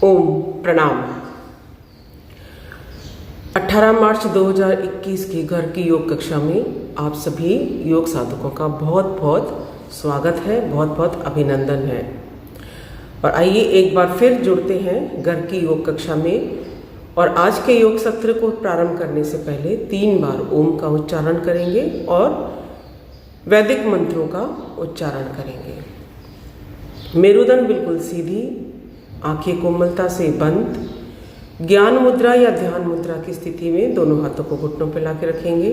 ओम प्रणाम। 18 मार्च 2021 की घर की योग कक्षा में आप सभी योग साधकों का बहुत बहुत स्वागत है, बहुत बहुत अभिनंदन है। और आइए एक बार फिर जुड़ते हैं घर की योग कक्षा में। और आज के योग सत्र को प्रारंभ करने से पहले 3 बार ओम का उच्चारण करेंगे और वैदिक मंत्रों का उच्चारण करेंगे। मेरुदंड बिल्कुल सीधी, आंखें कोमलता से बंद, ज्ञान मुद्रा या ध्यान मुद्रा की स्थिति में दोनों हाथों को घुटनों पर लाके रखेंगे।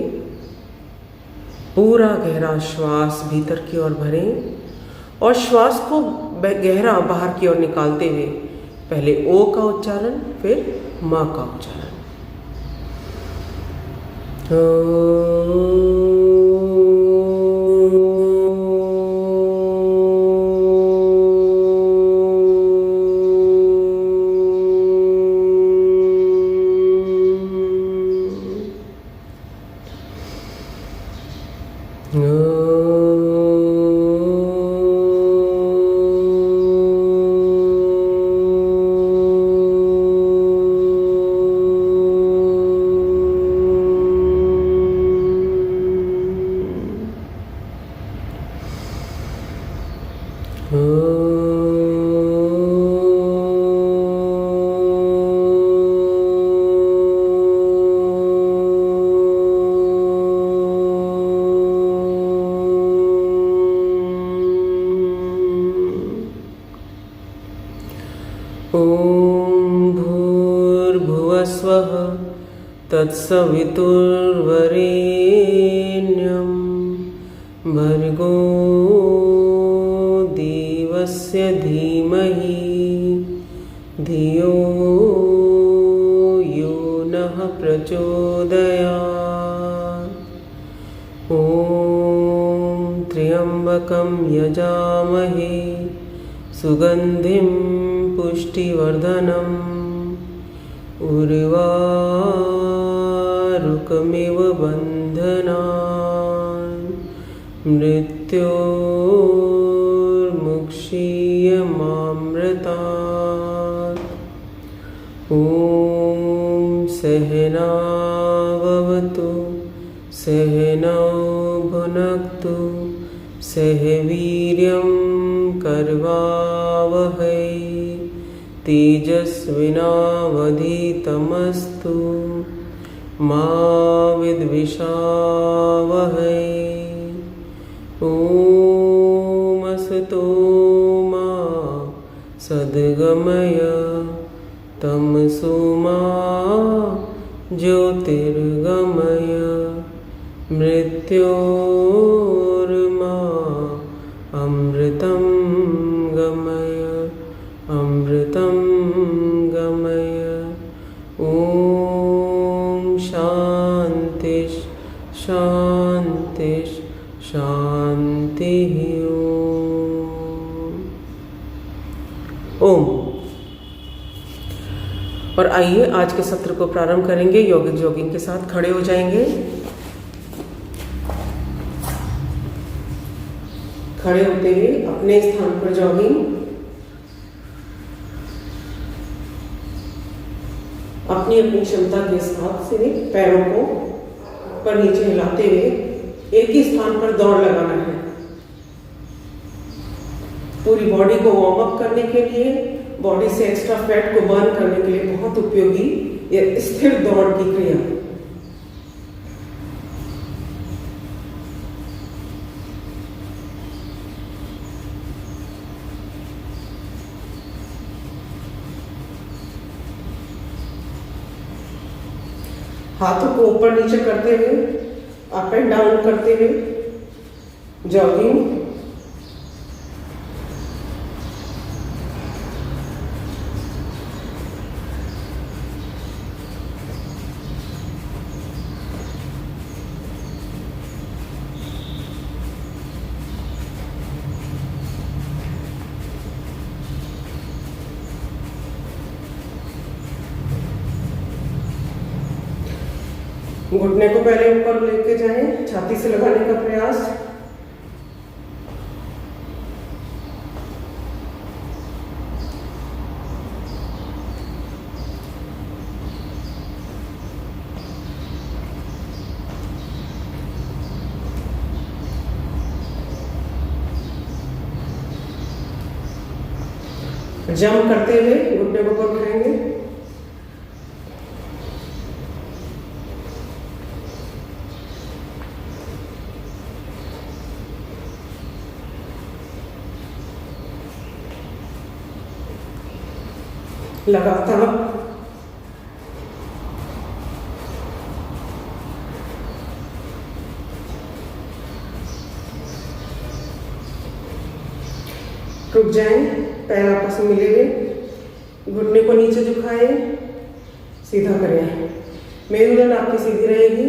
पूरा गहरा श्वास भीतर की ओर भरें और श्वास को गहरा बाहर की ओर निकालते हुए पहले ओ का उच्चारण, फिर म का उच्चारण। ओम भूर्भुवस्वः तत्सवितुर्वरेण्यं भर्गो देवस्य धीमहि धियो यो नः प्रचोदयात्। ओम त्र्यंबकं यजामहे सुगंधिं पुष्टिवर्धनम् उर्वारुकमिव बन्धनान् मृत्योर्मुक्षीयमामृतात्। ॐ सहनाववतु सहनौ भुनक्तु सह वीर्यं करवावहै तेजस्विनावधीतमस्तु मा विद्विषावहै। ॐ असतो मा सद्गमय तमसो मा ज्योतिर्गमय मृत्योर्मा अमृतं गमय अमृतं गमय। ओम शांति शांति शांति। ओम। और आइए आज के सत्र को प्रारंभ करेंगे यौगिक जॉगिंग के साथ। खड़े हो जाएंगे। खड़े होते हुए अपने स्थान पर जॉगिंग। अपनी अपनी क्षमता के हिसाब से पैरों को ऊपर नीचे हिलाते हुए एक ही स्थान पर दौड़ लगाना है। पूरी बॉडी को वार्म अप करने के लिए, बॉडी से एक्स्ट्रा फैट को बर्न करने के लिए बहुत उपयोगी यह स्थिर दौड़ की क्रिया। हाथों को ऊपर नीचे करते हुए, अप एंड डाउन करते हुए जॉगिंग। घुटने को पहले ऊपर लेके जाएं, छाती से लगाने का प्रयास। जंप करते हुए घुटने को ऊपर उठाएंगे। लगातार रुक जाएं, पैर आपस में मिले हुए, घुटने को नीचे झुकाएं, सीधा करें। मेरुदंड आपकी सीधी रहेगी।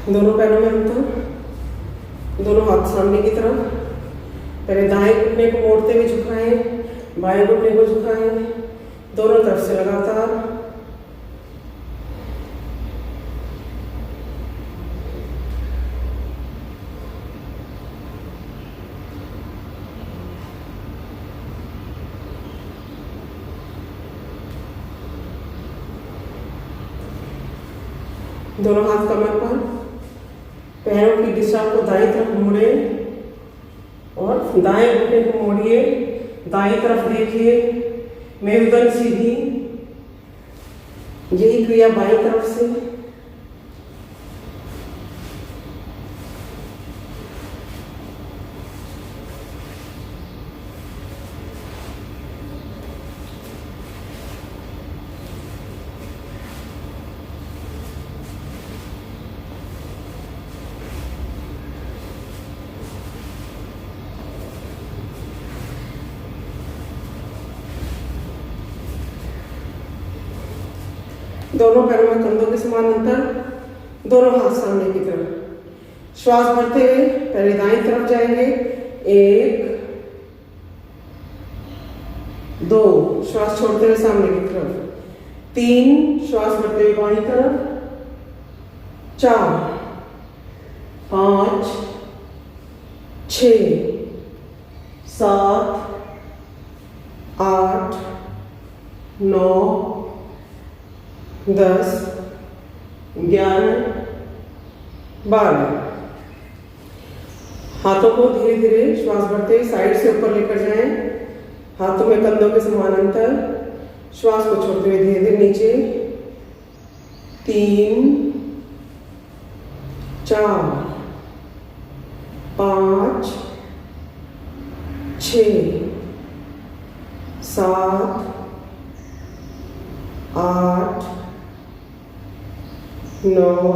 दोनों पैरों में अंतर, दोनों हाथ सामने की तरफ। पहले दाएं घुटने को मोड़ते हुए झुकाएं, बाएं घुटने को झुकाएं, दोनों तरफ से लगातार। दोनों हाथ कमर पर, पैरों की दिशा को दाईं तरफ मोड़ें और दाएं घुटने को मोड़िए, दाईं तरफ देखिए, मेरुदंड सीधी। यही क्रिया बाईं तरफ से। दोनों पैरों में कंधों के समान अंतर, दोनों हाथ सामने की तरफ। श्वास भरते हुए पहले दाईं तरफ जाएंगे, 1 2, श्वास छोड़ते हुए सामने की तरफ, 3, श्वास भरते हुए बाईं तरफ, 4 5 6 7 8 9 10 11 12। हाथों को धीरे धीरे श्वास भरते हुए साइड से ऊपर लेकर जाएं, हाथों में कंधों के समान अंतर। श्वास को छोड़ते हुए धीरे धीरे नीचे, 3 4 5 6 7 8 9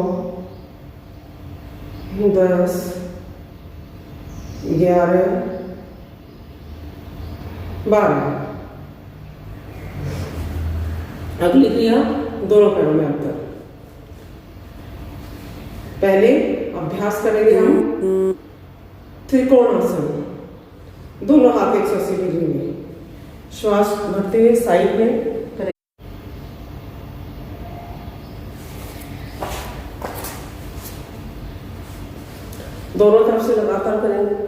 10 11 12। अगली क्रिया दोनों पैरों में अंतर। पहले अभ्यास करेंगे हम त्रिकोणासन, दोनों हाथ 180 डिग्री में। श्वास भरते हुए साइड में करें। दोनों तरफ से लगातार करेंगे।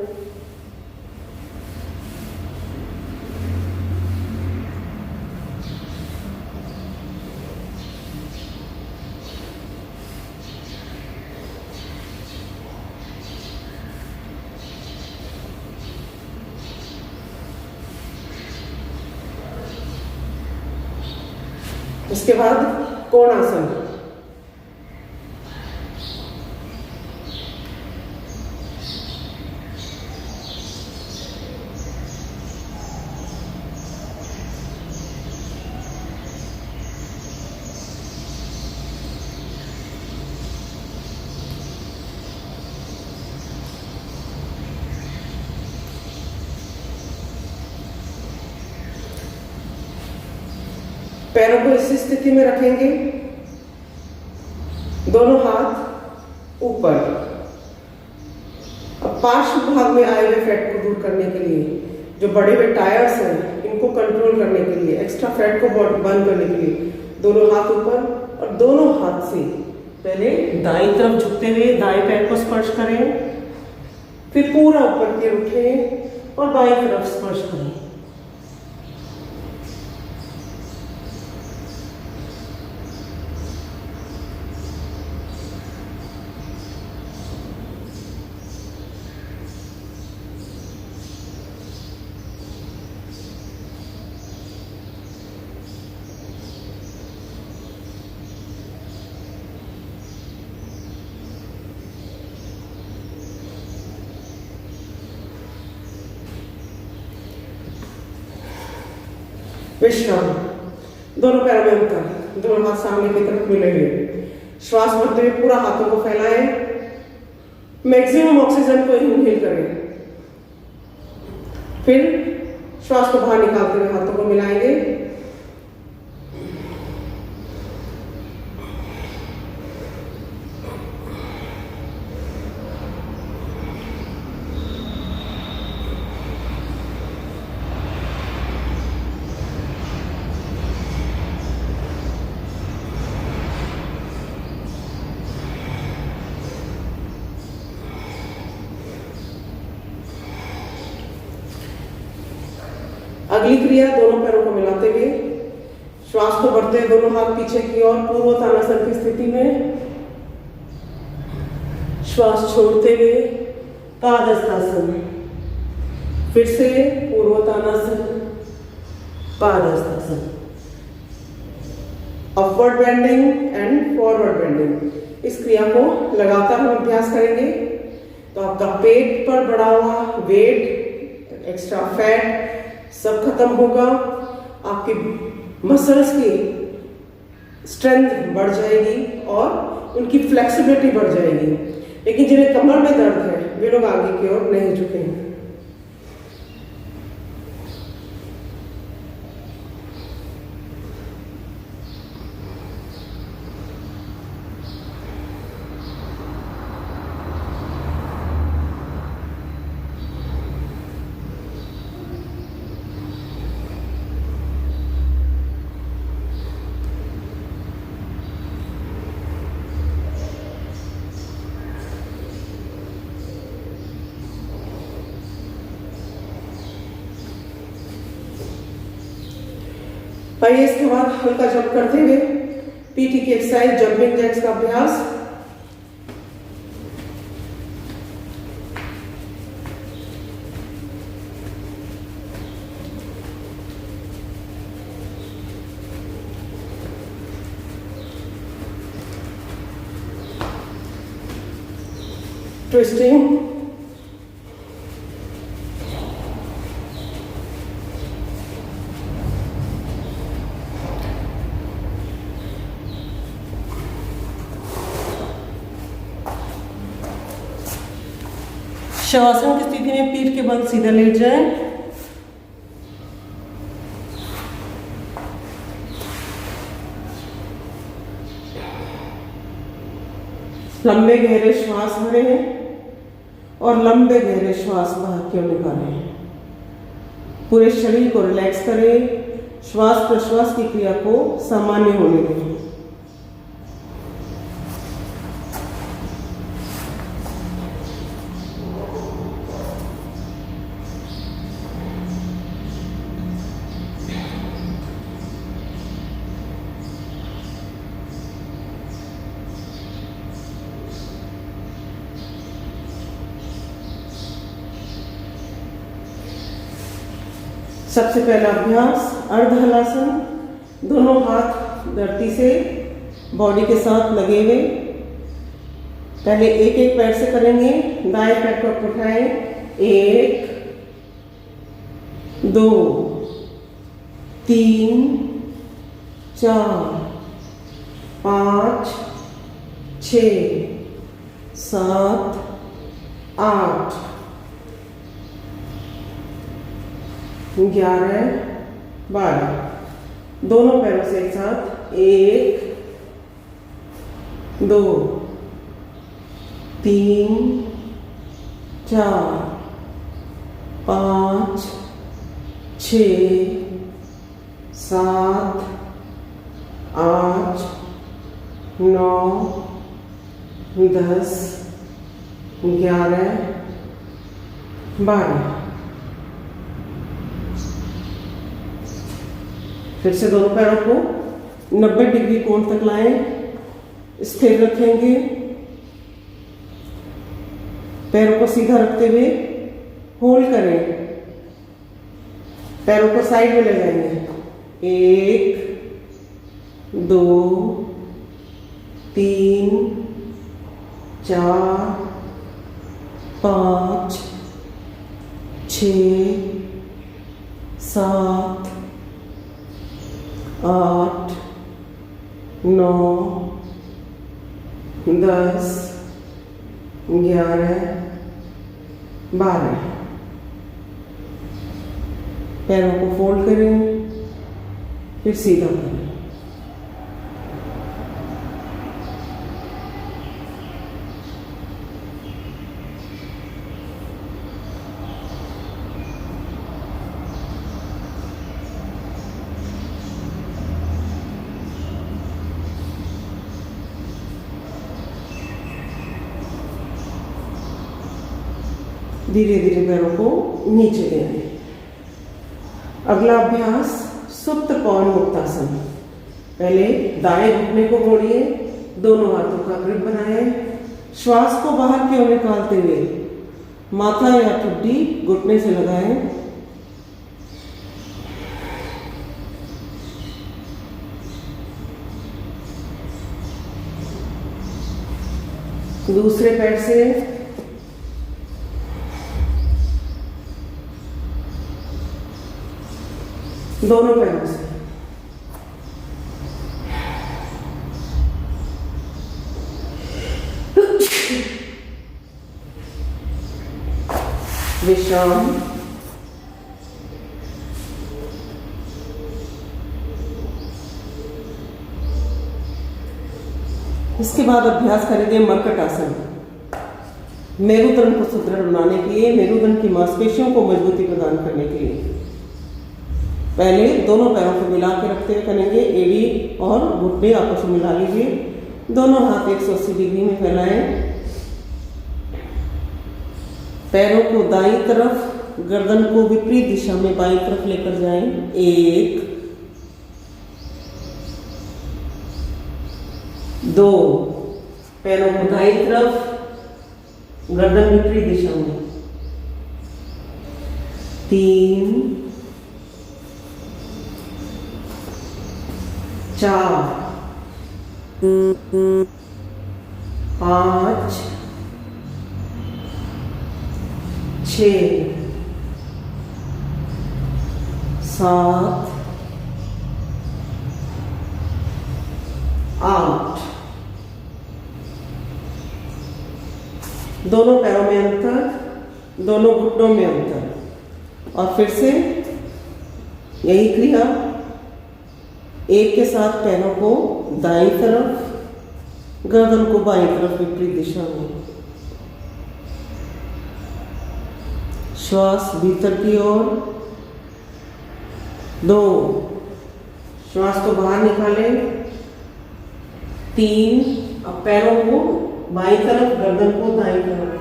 इसके बाद कोणासन। पैरों को इस स्थिति में रखेंगे, दोनों हाथ ऊपर। अब पार्श्व भाग में आए हुए फैट को दूर करने के लिए, जो बड़े हुए टायर्स हैं, इनको कंट्रोल करने के लिए, एक्स्ट्रा फैट को बर्न करने के लिए, दोनों हाथ ऊपर और दोनों हाथ से पहले दाईं तरफ झुकते हुए दाएं पैर को स्पर्श करें, फिर पूरा ऊपर की ओर उठें और बाईं तरफ स्पर्श करें। विश्राम। दोनों पैरों में अंतर, दोनों हाथ सामने की तरफ मिले हुए। श्वास भरते हुए पूरा हाथों को फैलाएं, मैक्सिमम ऑक्सीजन को इनहेल करें। फिर श्वास को बाहर निकालते हुए हाथों को मिलाएंगे। अगली क्रिया दोनों पैरों को मिलाते हुए श्वास को बढ़ते हुए दोनों हाथ पीछे की ओर पूर्वोत्तानासन की स्थिति में, श्वास छोड़ते हुए पादहस्तासन, फिर से Purvottanasana, padahastasana, upward bending and forward bending. इस क्रिया को लगातार हम अभ्यास करेंगे तो आपका पेट पर बढ़ा हुआ वेट, एक्स्ट्रा फैट सब खत्म होगा, आपकी मसल्स की स्ट्रेंथ बढ़ जाएगी और उनकी फ्लेक्सिबिलिटी बढ़ जाएगी। लेकिन जिन्हें कमर में दर्द है वे लोग आगे की ओर नहीं झुकेंगे। आइए इसके बाद हल्का जंप करते हुए पीटी की एक्सरसाइज जंपिंग जैक्स का अभ्यास। ट्विस्टिंग, शवासन की स्थिति में पीठ के बल सीधा लेट जाए। लंबे गहरे श्वास भरें और लंबे गहरे श्वास बाहर की ओर निकालें। पूरे शरीर को रिलैक्स करें, श्वास प्रश्वास की क्रिया को सामान्य होने दें। सबसे पहला अभ्यास अर्ध हलासन। दोनों हाथ धरती से बॉडी के साथ लगे हुए। पहले एक एक पैर से करेंगे। दाएं पैर को उठाएं, 1 2 3 4 5 6 7 8 11 12। दोनों पैरों से एक साथ 1 2 3 4 5 6 7 8 9 10, 11, 12। फिर से दोनों पैरों को 90 डिग्री कोण तक लाएं, स्थिर रखेंगे, पैरों को सीधा रखते हुए होल्ड करें, पैरों को साइड में ले जाएंगे। 1, 2, 3, 4, 5, 6, 7, 8, 9, 10, 11, 12। पैरों को फोल्ड करें, फिर सीधा करें। धीरे धीरे पैरों को नीचे ले आए। अगला अभ्यास सुप्त पवन मुक्तासन। पहले दाएं घुटने को मोड़िए, दोनों हाथों का ग्रिप बनाएं, श्वास को बाहर की ओर निकालते हुए माथा या ठुड्डी घुटने से लगाएं। दूसरे पैर से दोनों पैरों से विश्राम। इसके बाद अभ्यास करेंगे मरकट आसन। मेरुदंड को सुदृढ़ बनाने के लिए, मेरुदंड की मांसपेशियों को मजबूती प्रदान करने के लिए पहले दोनों पैरों को मिला के रखते हुए करेंगे। एड़ी और घुटने आपस में मिला लीजिए, दोनों हाथ 180 डिग्री में फैलाएं। पैरों को दाईं तरफ, गर्दन को विपरीत दिशा में बाईं तरफ लेकर जाएं। 1, 2, पैरों को दाईं तरफ, गर्दन विपरीत दिशा में। 3, 4, 5, 6, 7, 8। दोनों पैरों में अंतर, दोनों घुटनों में अंतर। और फिर से यही क्रिया एक के साथ पैरों को दाईं तरफ, गर्दन को बाईं तरफ विपरीत दिशा में। श्वास भीतर की ओर। 2, श्वास को बाहर निकालें। 3, अब पैरों को बाईं तरफ, गर्दन को दाईं तरफ।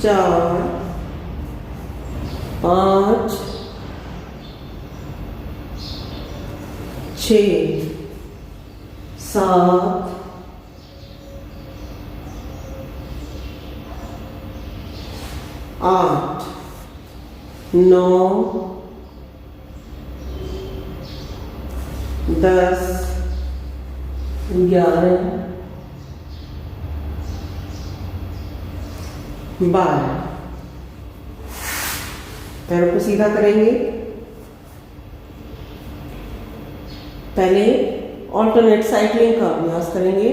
4, 5, 6, 7, 8, 9, 10, 11, 12। पैरों को सीधा करेंगे। पहले ऑल्टरनेट साइक्लिंग का अभ्यास करेंगे।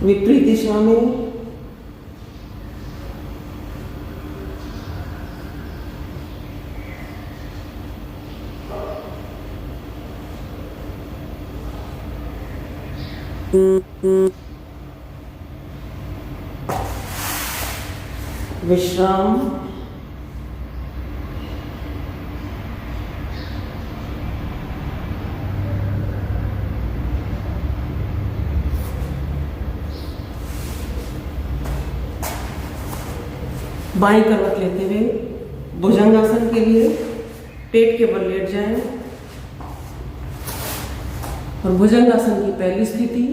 विपरीत दिशा में। विश्राम, बाईं करवट लेते हुए भुजंगासन के लिए पेट के बल लेट जाएं और भुजंगासन की पहली स्थिति,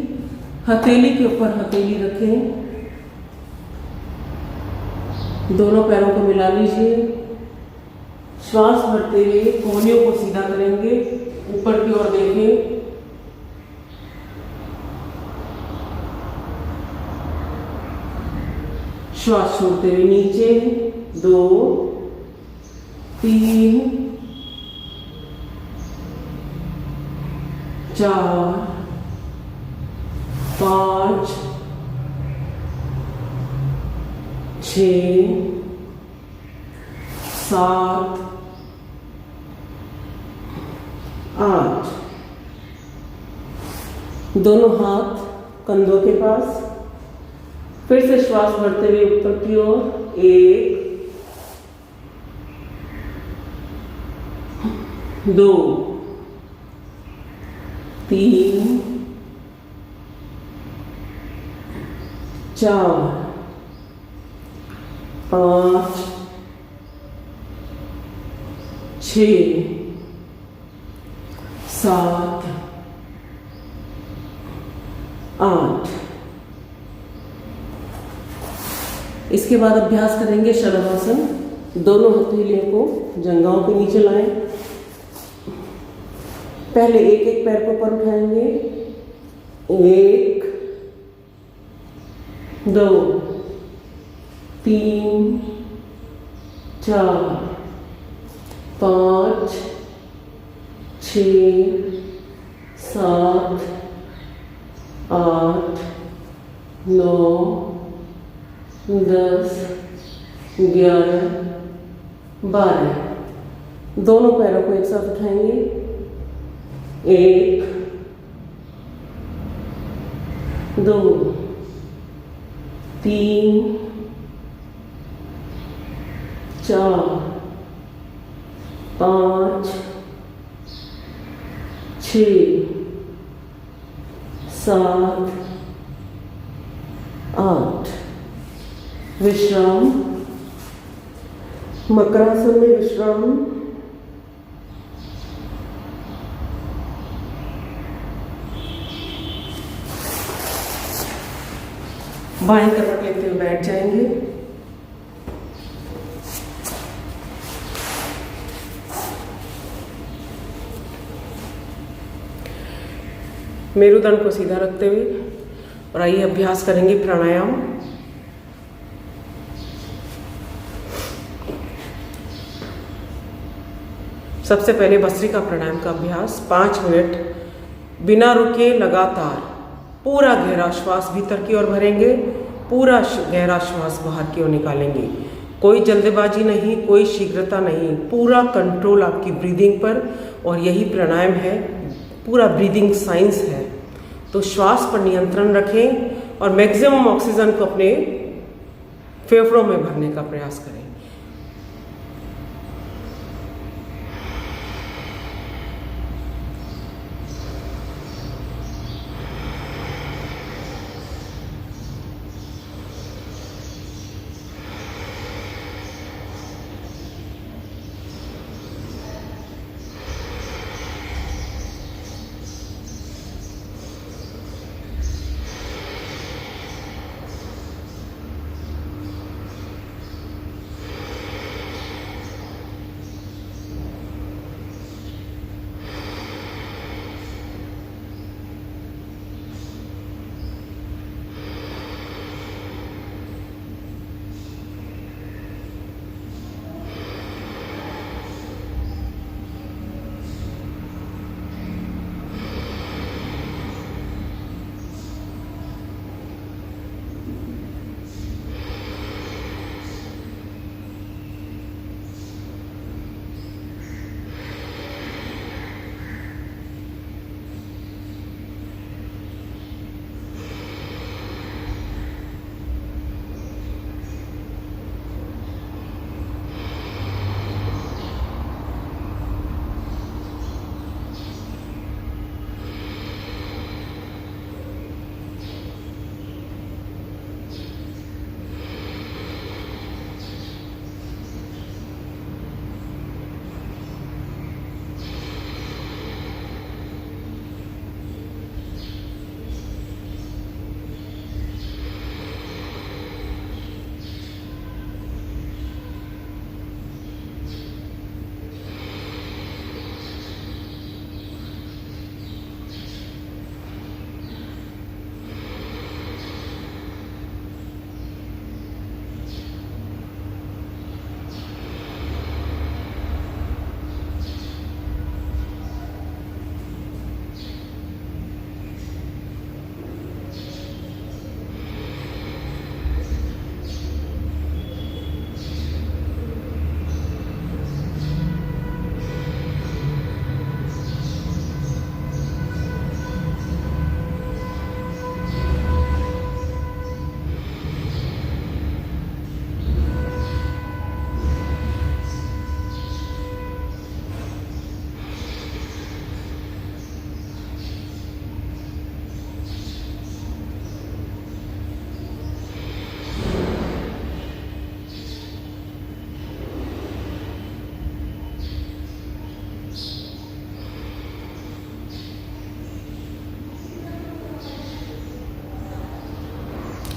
हथेली के ऊपर हथेली रखें, दोनों पैरों को मिला लीजिए, श्वास भरते हुए कोहनियों को सीधा करेंगे, ऊपर की ओर देखें, श्वास छोड़ते हुए नीचे, 2, 3, 4, 5, 6, 7, 8। दोनों हाथ कंधों के पास, फिर से श्वास भरते हुए ऊपर की ओर, 1, 2, 3, 4, 5, 6, 7, 8। इसके बाद अभ्यास करेंगे शलभासन। दोनों हथेलियों को जंघाओं के नीचे लाएं। पहले एक एक पैर को ऊपर उठाएंगे, 1, 2, 3, 4, 5, 6, 7, 8, 9, 10, 11, 12। दोनों पैरों को एक साथ उठाएंगे, 1, 2, 3, 4, 5, 6, 7, 8। विश्राम, मकरासन में विश्राम। बाएं करवट लेते हुए बैठ जाएंगे। मेरुदंड को सीधा रखते हुए और आइए अभ्यास करेंगे प्राणायाम। सबसे पहले भस्त्रिका प्राणायाम का अभ्यास 5 मिनट बिना रुके लगातार पूरा गहरा श्वास भीतर की ओर भरेंगे, पूरा गहरा श्वास बाहर की ओर निकालेंगे। कोई जल्दबाजी नहीं, कोई शीघ्रता नहीं, पूरा कंट्रोल आपकी ब्रीदिंग पर। और यही प्राणायाम है, पूरा ब्रीदिंग साइंस है। तो श्वास पर नियंत्रण रखें और मैक्सिमम ऑक्सीजन को अपने फेफड़ों में भरने का प्रयास करें।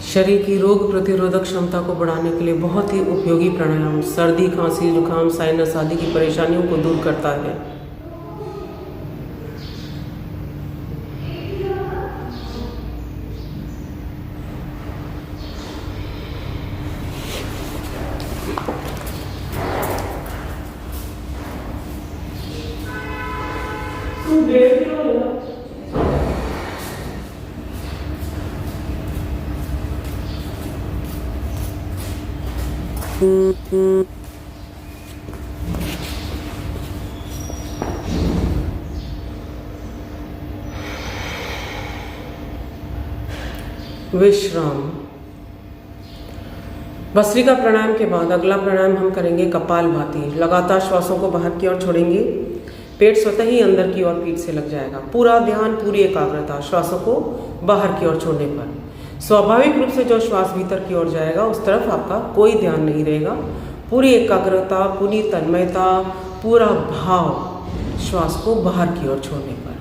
शरीर की रोग प्रतिरोधक क्षमता को बढ़ाने के लिए बहुत ही उपयोगी प्राणायाम, सर्दी, खांसी, जुकाम, साइनस आदि की परेशानियों को दूर करता है। विश्राम। भस्त्रिका प्राणायाम के बाद अगला प्राणायाम हम करेंगे कपालभाति। लगातार श्वासों को बाहर की ओर छोड़ेंगे, पेट स्वतः ही अंदर की ओर पीठ से लग जाएगा। पूरा ध्यान, पूरी एकाग्रता श्वासों को बाहर की ओर छोड़ने पर। स्वाभाविक रूप से जो श्वास भीतर की ओर जाएगा उस तरफ आपका कोई ध्यान नहीं रहेगा। पूरी एकाग्रता, पूरी तन्मयता, पूरा भाव श्वास को बाहर की ओर छोड़ने पर।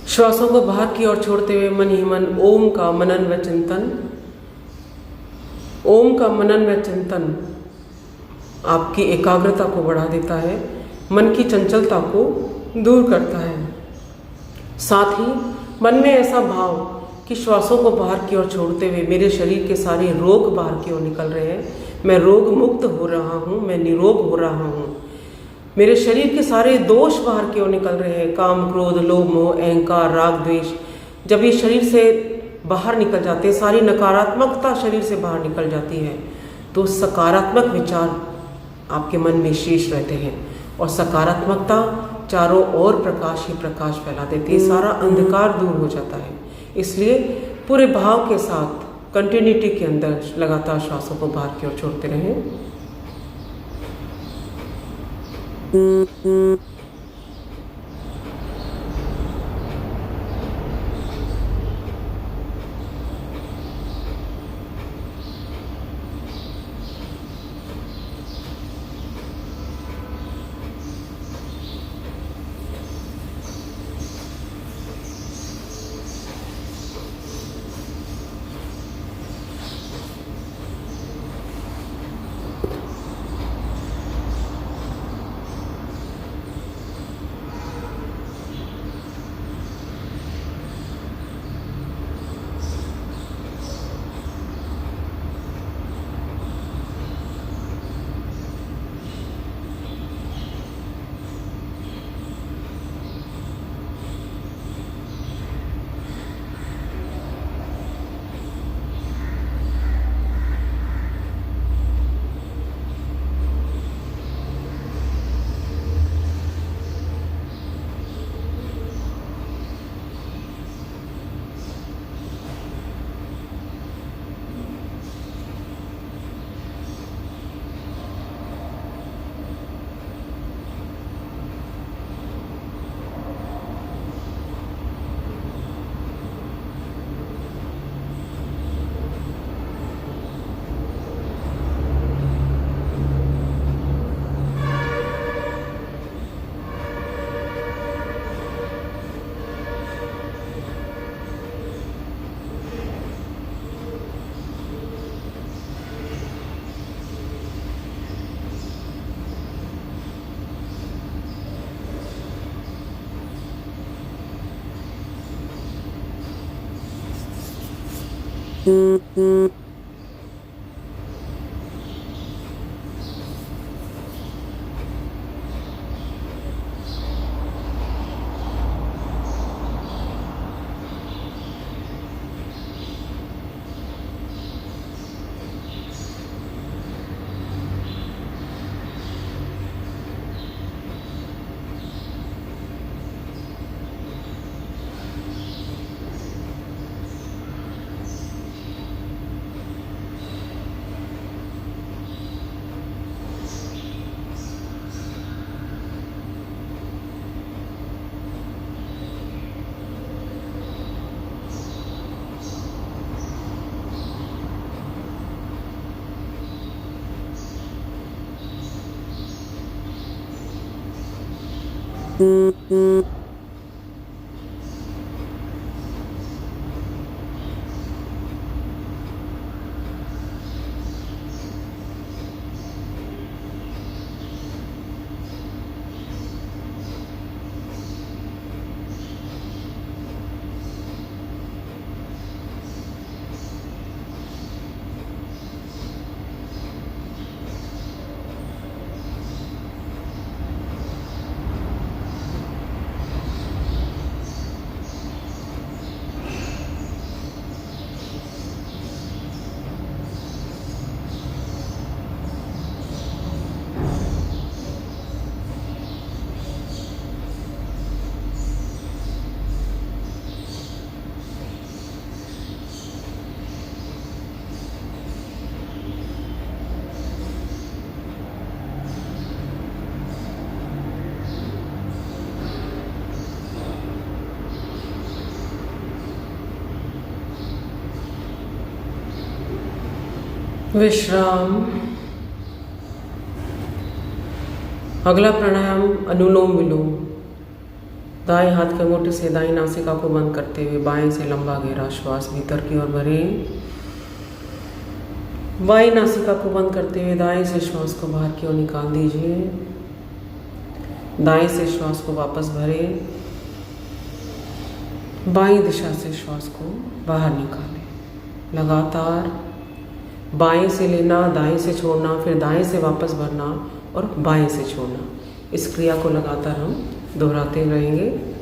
श्वासों को बाहर की ओर छोड़ते हुए मन ही मन ओम का मनन व चिंतन। ओम का मनन व चिंतन आपकी एकाग्रता को बढ़ा देता है, मन की चंचलता को दूर करता है। साथ ही मन में ऐसा भाव कि श्वासों को बाहर की ओर छोड़ते हुए मेरे शरीर के सारे रोग बाहर की ओर निकल रहे हैं, मैं रोग मुक्त हो रहा हूँ, मैं निरोग हो रहा हूँ। मेरे शरीर के सारे दोष बाहर की ओर निकल रहे हैं, काम, क्रोध, लोभ, मोह, अहंकार, राग, द्वेष। जब ये शरीर से बाहर निकल जाते हैं, सारी नकारात्मकता शरीर से बाहर निकल जाती है, तो सकारात्मक विचार आपके मन में शेष रहते हैं और सकारात्मकता चारों ओर प्रकाश ही प्रकाश फैला देती है, सारा अंधकार दूर हो जाता है। इसलिए पूरे भाव के साथ कंटिन्यूटी के अंदर लगातार श्वासों को बाहर की ओर छोड़ते रहें। विश्राम। अगला प्राणायाम अनुलोम विलोम। दाएं हाथ के मुट्ठी से दाएं नासिका को बंद करते हुए बाएं से लंबा गहरा श्वास भीतर की ओर भरें। बाएं नासिका को बंद करते हुए दाएं से श्वास को बाहर की ओर निकाल दीजिए। दाएं से श्वास को वापस भरें। बाएं दिशा से श्वास को बाहर निकालें। लगातार बाएं से लेना, दाएं से छोड़ना, फिर दाएं से वापस भरना और बाएं से छोड़ना। इस क्रिया को लगातार हम दोहराते रहेंगे।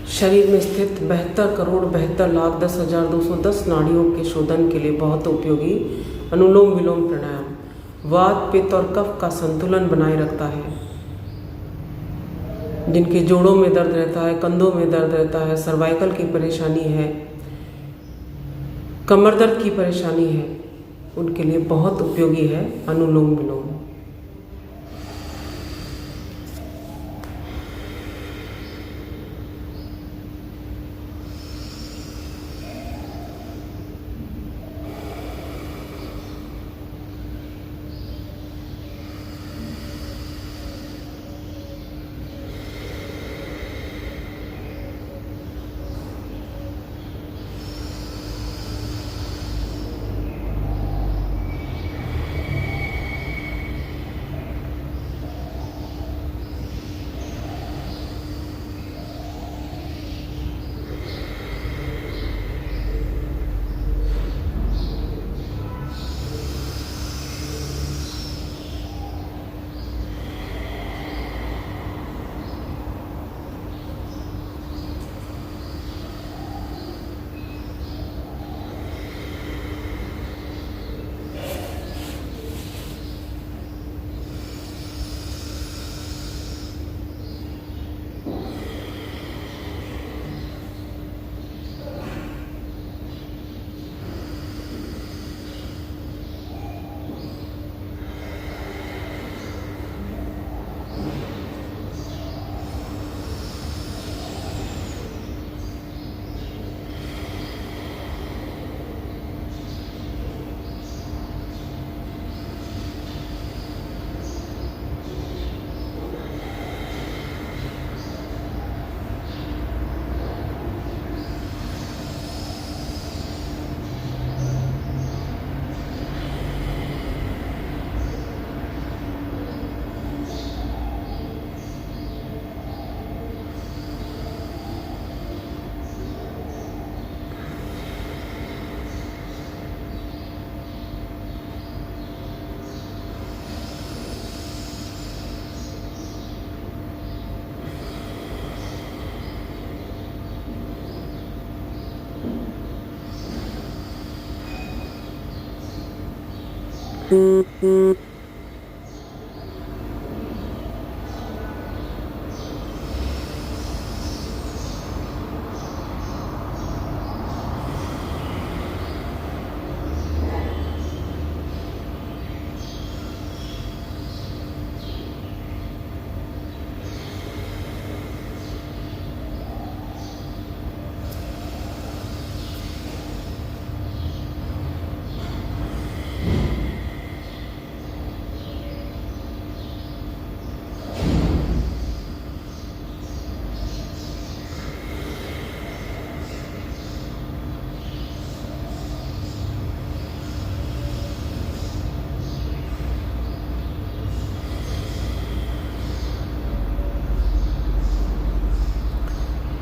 शरीर में स्थित 72 करोड़ 72 लाख 10,210 नाड़ियों के शोधन के लिए बहुत उपयोगी अनुलोम विलोम प्राणायाम वात, पित्त और कफ का संतुलन बनाए रखता है। जिनके जोड़ों में दर्द रहता है, कंधों में दर्द रहता है, सर्वाइकल की परेशानी है, कमर दर्द की परेशानी है उनके लिए बहुत उपयोगी है अनुलोम विलोम।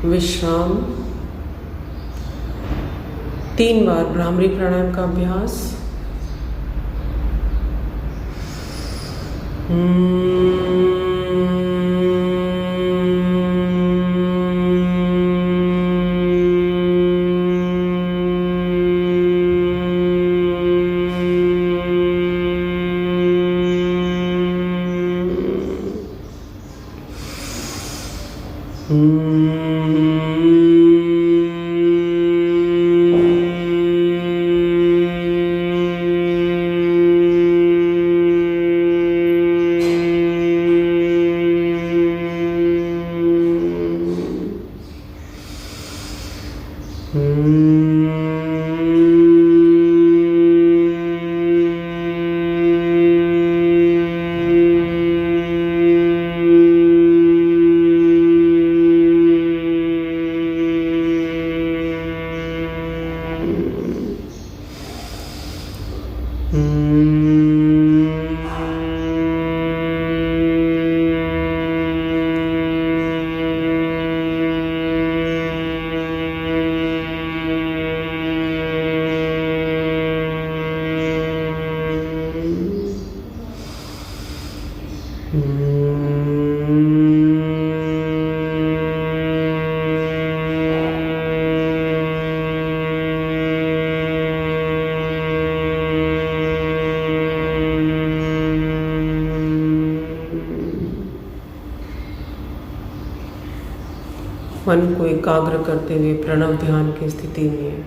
विश्राम। 3 बार भ्रामरी प्राणायाम का अभ्यास। मन को एकाग्र करते हुए प्रणव ध्यान की स्थिति में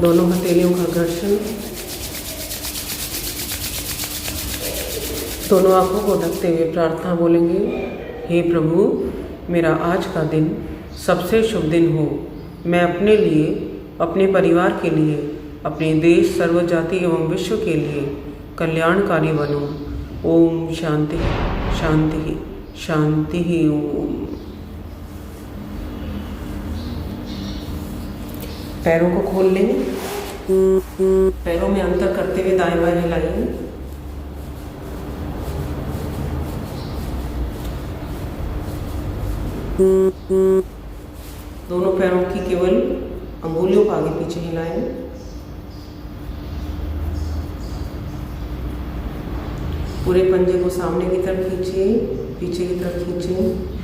दोनों हथेलियों का घर्षण। दोनों आंखों को ढकते हुए प्रार्थना बोलेंगे, हे प्रभु, मेरा आज का दिन सबसे शुभ दिन हो। मैं अपने लिए, अपने परिवार के लिए, अपने देश, सर्व जाति एवं विश्व के लिए कल्याणकारी बनूं। ओम शांति शांति शांति ओम। पैरों को खोल लें। पैरों में अंतर करते हुए दाएं बाएं हिलाइए। दोनों पैरों की केवल अंगुलियों को आगे पीछे हिलाएं। पूरे पंजे को सामने की तरफ खींचिए, पीछे की तरफ खींचिए।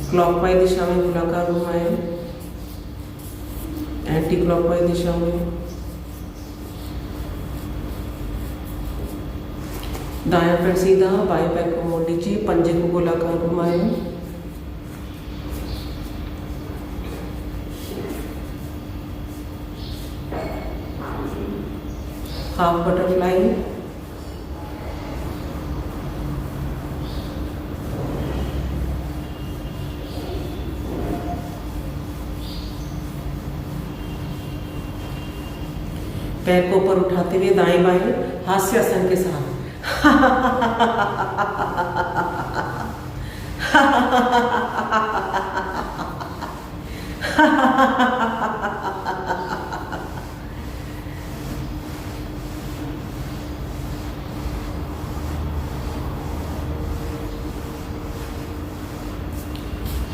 क्लॉकवाइज दिशा में गोलाकार घुमाएं, एंटी क्लॉकवाइज दिशा में। दायां पैर सीधा, बाएं पैर को मोड़ लीजिए, पंजे को गोलाकार घुमाएं। Half butterfly. पैर को ऊपर उठाते हुए दाएं बाएं हास्यासन के साथ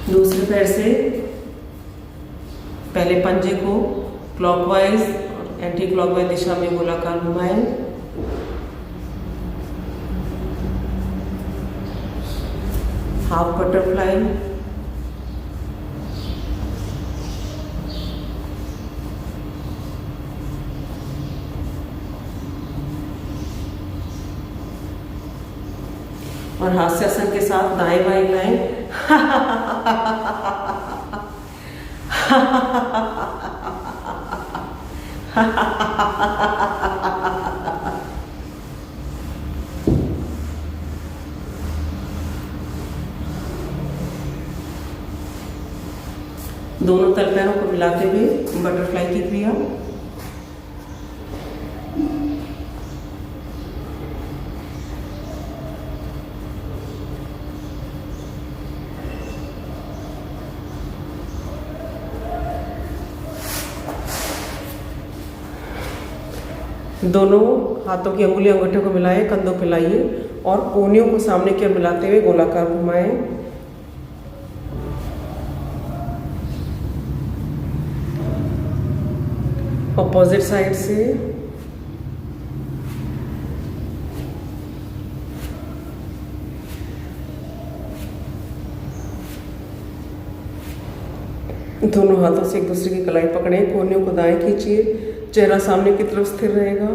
दूसरे पैर से पहले पंजे को क्लॉकवाइज और एंटी क्लॉकवाइज दिशा में गोलाकार घुमाएं। Half butterfly. और हास्यासन के साथ दाएं बाएं हिलाएं। दोनों तल पैरों को मिलाते हुए बटरफ्लाई की क्रिया। दोनों हाथों की अंगुली अंगूठे को मिलाएं, कंधों पे लाइए और कोहनियों को सामने की ओर मिलाते हुए गोलाकार घुमाएं। अपोजिट साइड से दोनों हाथों से एक दूसरे की कलाई पकड़ें, कोहनियों को दाएं खींचिए, चेहरा सामने की तरफ स्थिर रहेगा।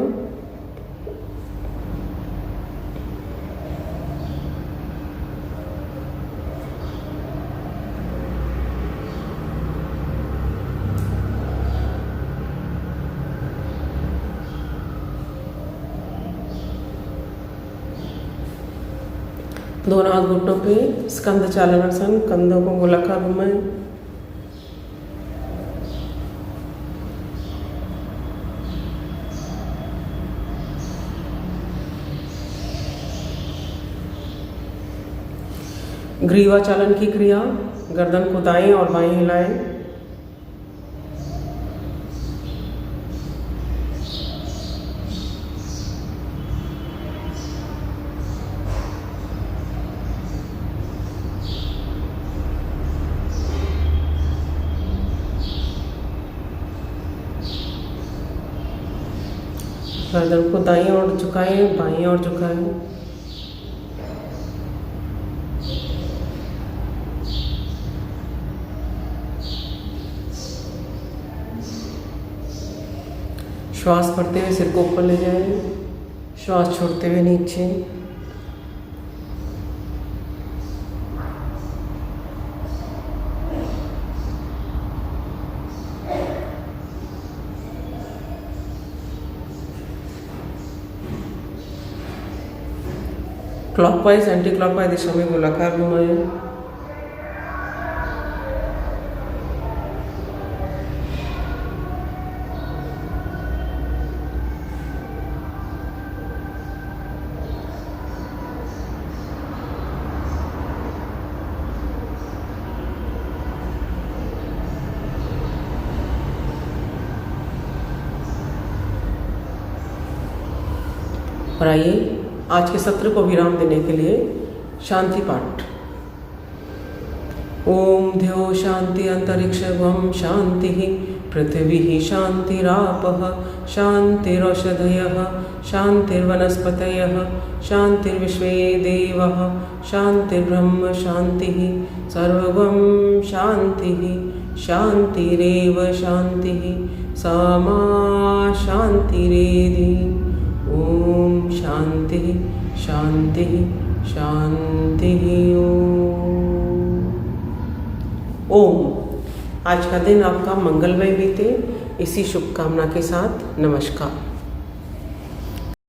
दोनों हाथ घुटनों पे स्कंद चालनासन, कंधों को गोलाकार घुमाएं। ग्रीवा चालन की क्रिया। गर्दन को दाएं और बाएं हिलाएं। गर्दन को दाईं ओर झुकाएं, बाईं ओर झुकाएं। श्वास भरते हुए सिर को ऊपर ले जाएं, श्वास छोड़ते हुए नीचे। क्लॉकवाइज एंटी क्लॉकवाइज दिशा में गोलाकार घुमाएं। और आइए आज के सत्र को विराम देने के लिए शांति पाठ। ओम द्यो शांति अंतरिक्षं शांति पृथ्वी शांतिरापः शांतिरौषधयः शांतिर्वनस्पतयः शांतिर्विश्वे देवः शांतिर्ब्रह्म शांतिः सर्वं शांतिः शांतिरेव शांतिः सा मा शांतिरेधि। ओम शांति शांति शांति। ओम आज का दिन आपका मंगलमय बीते, इसी शुभकामना के साथ नमस्कार।